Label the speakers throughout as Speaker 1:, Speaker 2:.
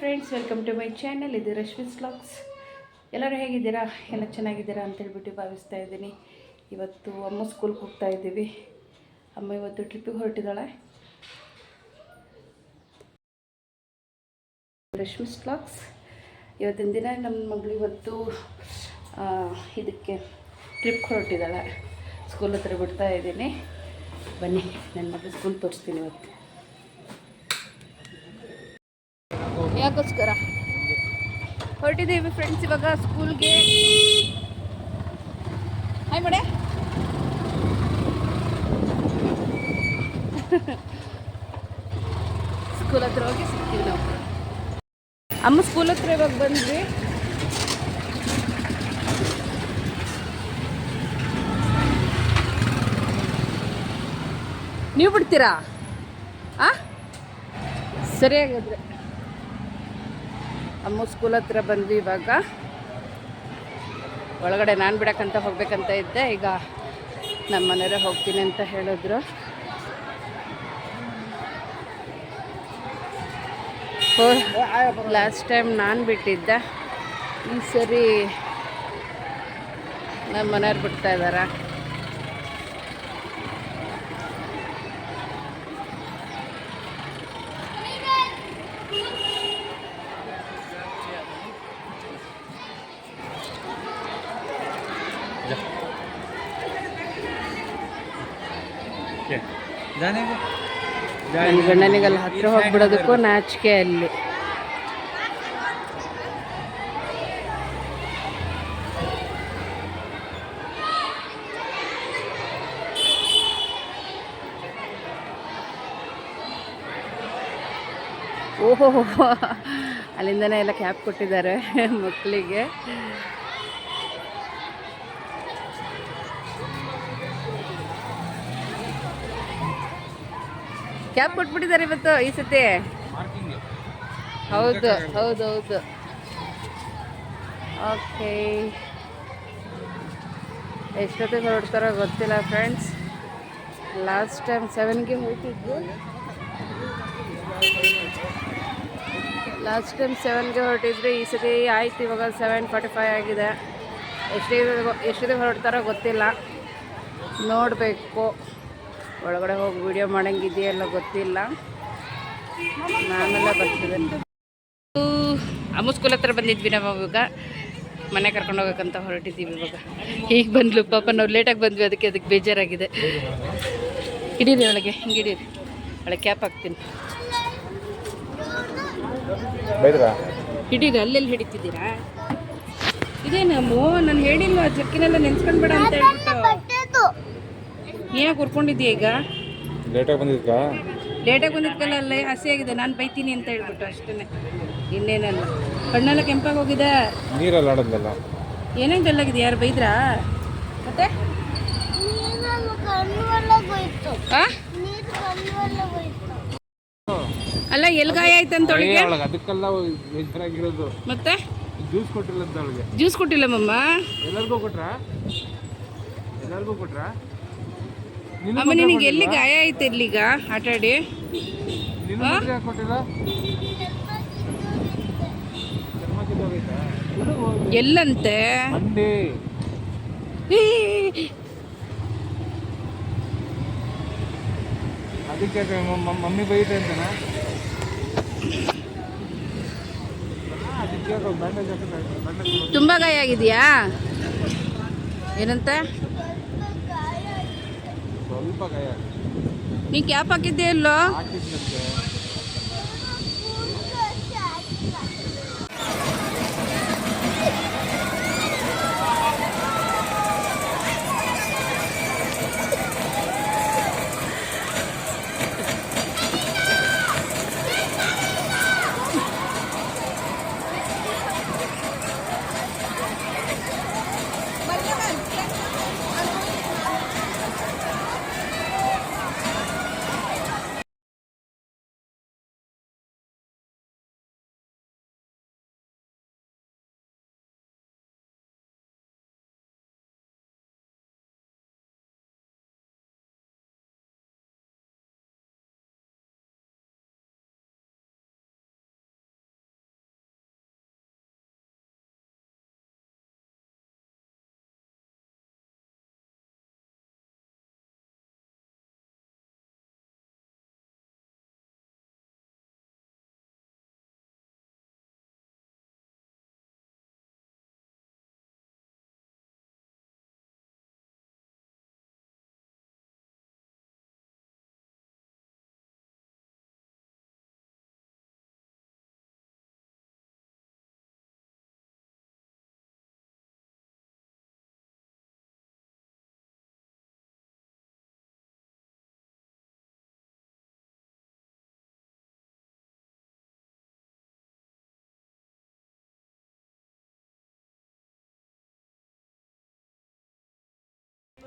Speaker 1: Friends, welcome to my channel. ಇದು Rashmi's vlogs. ಎಲ್ಲರೂ ಹೇಗಿದ್ದೀರಾ? ಎಲ್ಲ ಚೆನ್ನಾಗಿದ್ದೀರಾ ಅಂತೇಳ್ಬಿಟ್ಟು ಭಾವಿಸ್ತಾ ಇದ್ದೀನಿ. ಇವತ್ತು ಅಮ್ಮ ಸ್ಕೂಲ್ಗೆ ಹೋಗ್ತಾ ಇದ್ದೀವಿ. ಅಮ್ಮ ಇವತ್ತು ಟ್ರಿಪ್ಪಿಗೆ ಹೊರಟಿದ್ದಾಳೆ. ರಶ್ಮಿಸ್ ವ್ಲಾಗ್ಸ್. ಇವತ್ತಿನ ದಿನ ನಮ್ಮ ಮಗಳು ಇವತ್ತು ಇದಕ್ಕೆ ಟ್ರಿಪ್ ಹೊರಟಿದ್ದಾಳೆ. ಸ್ಕೂಲ್ ಹತ್ರ ಬಿಡ್ತಾ ಇದ್ದೀನಿ. ಬನ್ನಿ, ನನ್ನ ಮಗಳು ಸ್ಕೂಲ್ ತೋರಿಸ್ತೀನಿ ಇವತ್ತು. ಯಾಕೋಸ್ಕರ ಹೊರಟಿದ್ದೀವಿ ಫ್ರೆಂಡ್ಸ್ ಇವಾಗ ಸ್ಕೂಲ್ಗೆ. ಹಾಯ್ ಮಾಡೆ. ಸ್ಕೂಲ್ ಹತ್ರ ಹೋಗಿ ಸಿಗ್ತೀವಿ ನಾವು. ಅಮ್ಮ ಸ್ಕೂಲ್ ಹತ್ರ ಇವಾಗ ಬಂದ್ವಿ. ನೀವು ಬಿಡ್ತೀರಾ? ಸರಿಯಾಗಿದ್ರೆ ಅಮ್ಮ ಸ್ಕೂಲ್ ಹತ್ರ ಬಂದ್ವಿ. ಇವಾಗ ಒಳಗಡೆ ನಾನು ಬಿಡಕ್ಕಂತ ಹೋಗ್ಬೇಕಂತ ಇದ್ದೆ. ಈಗ ನಮ್ಮ ಮನೆಯವರೇ ಹೋಗ್ತೀನಿ ಅಂತ ಹೇಳಿದ್ರು. ಲಾಸ್ಟ್ ಟೈಮ್ ನಾನು ಬಿಟ್ಟಿದ್ದೆ, ಈ ಸರಿ ನಮ್ಮ ಮನೆಯವ್ರು ಬಿಡ್ತಾ ಇದ್ದಾರೆ. ನನ್ನ ಗಂಡನಿಗೆಲ್ಲ ಹತ್ರ ಹೋಗ್ಬಿಡೋದಕ್ಕೂ ನಾಚಿಕೆ ಅಲ್ಲಿ. ಓಹೋ, ಅಲ್ಲಿಂದನೇ ಎಲ್ಲ ಕ್ಯಾಪ್ ಕೊಟ್ಟಿದ್ದಾರೆ ಮಕ್ಕಳಿಗೆ. ಕ್ಯಾಪ್ ಕೊಟ್ಬಿಟ್ಟಿದ್ದಾರೆ ಇವತ್ತು ಈ ಸತಿ. ಹೌದು ಹೌದು ಹೌದು. ಓಕೆ, ಎಷ್ಟೊತ್ತಿಗೆ ಹೊರಡ್ತಾರೋ ಗೊತ್ತಿಲ್ಲ ಫ್ರೆಂಡ್ಸ್. ಲಾಸ್ಟ್ ಟೈಮ್ 7ಗೆ ಹೊರಟಿದ್ರು. ಈ ಸತಿ ಆಯ್ತು. ಇವಾಗ 7:45 ಆಗಿದೆ. ಎಷ್ಟಿದೆ ಹೊರಡ್ತಾರೋ ಗೊತ್ತಿಲ್ಲ, ನೋಡಬೇಕು. ಒಳಗಡೆ ಹೋಗಿ ವಿಡಿಯೋ ಮಾಡೋಂಗಿದೆಯಲ್ಲ ಗೊತ್ತಿಲ್ಲ. ನಾನೆಲ್ಲ ಬರ್ತಿದ್ದೆ. ಅಮ್ಮ ಸ್ಕೂಲ್ ಹತ್ರ ಬಂದಿದ್ವಿ ನಾವು. ಇವಾಗ ಮನೆ ಕರ್ಕೊಂಡು ಹೋಗ್ಬೇಕಂತ ಹೊರಟಿದ್ದೀವಿ. ಇವಾಗ ಈಗ ಬಂದ್ಲು ಪಾಪ. ನಾವು ಲೇಟಾಗಿ ಬಂದ್ವಿ, ಅದಕ್ಕೆ ಬೇಜಾರಾಗಿದೆ. ಹಿಡೀರಿ ಒಳಗೆ, ಹಿಂಗೆ ಹಿಡೀರಿ. ಒಳಗೆ ಕ್ಯಾಪ್ ಹಾಕ್ತೀನಿ. ಹಿಡೀರಿ. ಅಲ್ಲೆಲ್ಲಿ ಹಿಡಿತಿದ್ದೀರಾ? ಇದೇನಮ್ಮು, ನಾನು ಹೇಳಿಲ್ವ ಜಕ್ಕಿನೆಲ್ಲ ನೆನ್ಸ್ಕೊಂಡ್ಬೇಡ ಅಂತ ಹೇಳ್ಬಿಟ್ಟು. ನೀಯಾಗ ಹುರ್ಕೊಂಡಿದ್ದೀಯ? ಈಗ ಲೇಟಾಗಿ ಬಂದಿದ್ದಲ್ಲ, ಅಲ್ಲೇ ಹಸಿಯಾಗಿದೆ. ನಾನು ಬೈತೀನಿ ಅಂತ ಹೇಳ್ಬಿಟ್ಟು ಅಷ್ಟೇ, ಇನ್ನೇನಲ್ಲ. ಕಣ್ಣೆಲ್ಲ ಕೆಂಪಾಗಿ ಹೋಗಿದೆ. ನೀರೆಲ್ಲ ಆಡೋದಲ್ಲ. ಏನೇನು ಗಲ್ಲಾಗಿದೆ? ಯಾರು ಬೈದ್ರಾ? ಮತ್ತೆ ಅಲ್ಲ, ಎಲ್ಲಿ ಗಾಯ ಆಯ್ತಂತ ಮತ್ತೆ ಜ್ಯೂಸ್ ಕೊಟ್ಟಿಲ್ಲ ಮಮ್ಮ. ಎಲ್ಲರಿಗೂ ಕೊಟ್ರಾ? ಅಮ್ಮ, ನಿನಗೆ ಎಲ್ಲಿ ಗಾಯ ಆಯ್ತು? ಎಲ್ಲಿಗ ಆಟಾಡಿ? ಎಲ್ಲಂತೆ? ಮಮ್ಮಿ ಬೈತೆ ಅಂತನಾ? ತುಂಬಾ ಗಾಯ ಆಗಿದೆಯಾ? ಏನಂತ? ಸ್ವಲ್ಪ ಗಾಯ. ನೀ ಕ್ಯಾಪ್ ಹಾಕಿದ್ದೆ ಇಲ್ಲೋ?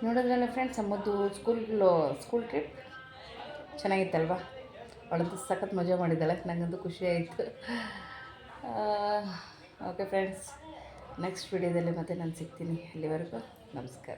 Speaker 1: ನೋಡಿದ್ರಲ್ಲ ಫ್ರೆಂಡ್ಸ್ ಅಮ್ಮದ್ದು ಸ್ಕೂಲ್ ಟ್ರಿಪ್ ಚೆನ್ನಾಗಿತ್ತಲ್ವಾ. ಅವಳಂತೂ ಸಖತ್ ಮಜಾ ಮಾಡಿದ್ದಾಳೆ, ನನಗಂತೂ ಖುಷಿ ಆಯಿತು. ಓಕೆ ಫ್ರೆಂಡ್ಸ್, ನೆಕ್ಸ್ಟ್ ವಿಡಿಯೋದಲ್ಲಿ ಮತ್ತೆ ನಾನು ಸಿಗ್ತೀನಿ. ಅಲ್ಲಿವರೆಗೂ ನಮಸ್ಕಾರ.